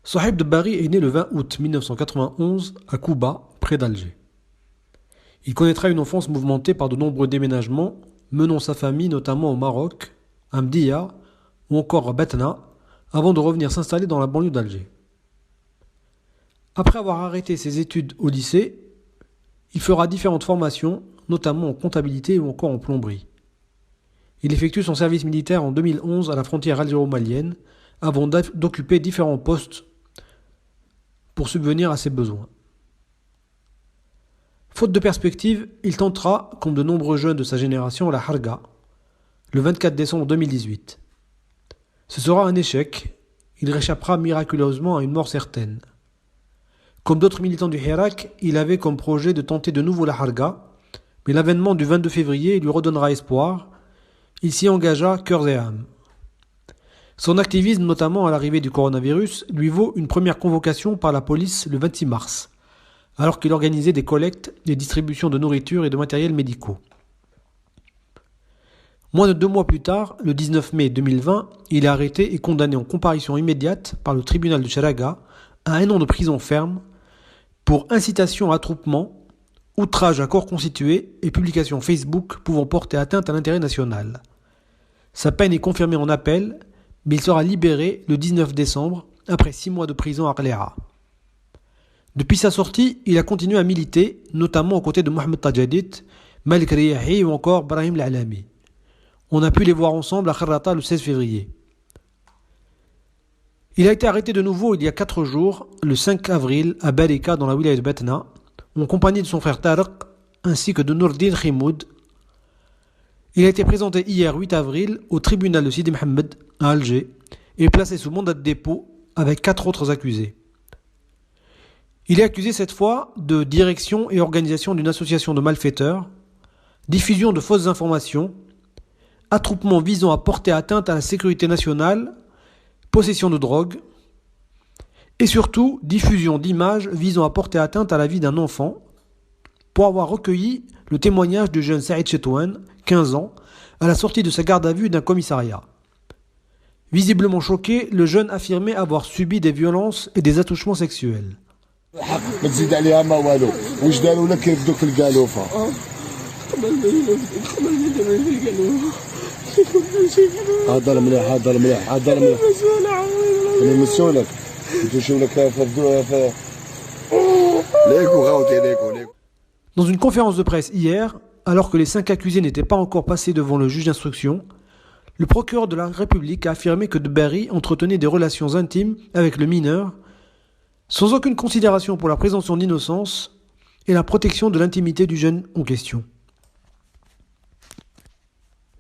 Sohaib Dbari est né le 20 août 1991 à Kouba, près d'Alger. Il connaîtra une enfance mouvementée par de nombreux déménagements, menant sa famille notamment au Maroc, à Mdia ou encore à Batna, avant de revenir s'installer dans la banlieue d'Alger. Après avoir arrêté ses études au lycée, il fera différentes formations, notamment en comptabilité ou encore en plomberie. Il effectue son service militaire en 2011 à la frontière algéro-malienne, avant d'occuper différents postes pour subvenir à ses besoins. Faute de perspective, il tentera, comme de nombreux jeunes de sa génération, la Harga, le 24 décembre 2018. Ce sera un échec, il réchappera miraculeusement à une mort certaine. Comme d'autres militants du Hirak, il avait comme projet de tenter de nouveau la Harga, mais l'avènement du 22 février lui redonnera espoir. Il s'y engagea cœur et âme. Son activisme, notamment à l'arrivée du coronavirus, lui vaut une première convocation par la police le 26 mars, alors qu'il organisait des collectes, des distributions de nourriture et de matériels médicaux. Moins de 2 mois plus tard, le 19 mai 2020, il est arrêté et condamné en comparution immédiate par le tribunal de Charaga à 1 an de prison ferme pour incitation à attroupement, outrage à corps constitué et publication Facebook pouvant porter atteinte à l'intérêt national. Sa peine est confirmée en appel, mais il sera libéré le 19 décembre, après 6 mois de prison à Arléa. Depuis sa sortie, il a continué à militer, notamment aux côtés de Mohamed Tajadid, Malik Riyahi ou encore Brahim L'Alami. On a pu les voir ensemble à Kharrata le 16 février. Il a été arrêté de nouveau il y a 4 jours, le 5 avril, à Barika dans la wilaya de Batna, en compagnie de son frère Tariq, ainsi que de Nourdin Khimoud. Il a été présenté hier 8 avril au tribunal de Sidi Mohamed à Alger et placé sous mandat de dépôt avec 4 autres accusés. Il est accusé cette fois de direction et organisation d'une association de malfaiteurs, diffusion de fausses informations, attroupement visant à porter atteinte à la sécurité nationale, possession de drogue et surtout diffusion d'images visant à porter atteinte à la vie d'un enfant pour avoir recueilli le témoignage du jeune Saïd Chetouane, 15 ans, à la sortie de sa garde à vue d'un commissariat. Visiblement choqué, le jeune affirmait avoir subi des violences et des attouchements sexuels. Dans une conférence de presse hier, alors que les 5 accusés n'étaient pas encore passés devant le juge d'instruction, le procureur de la République a affirmé que Dbari entretenait des relations intimes avec le mineur, sans aucune considération pour la présomption d'innocence et la protection de l'intimité du jeune en question.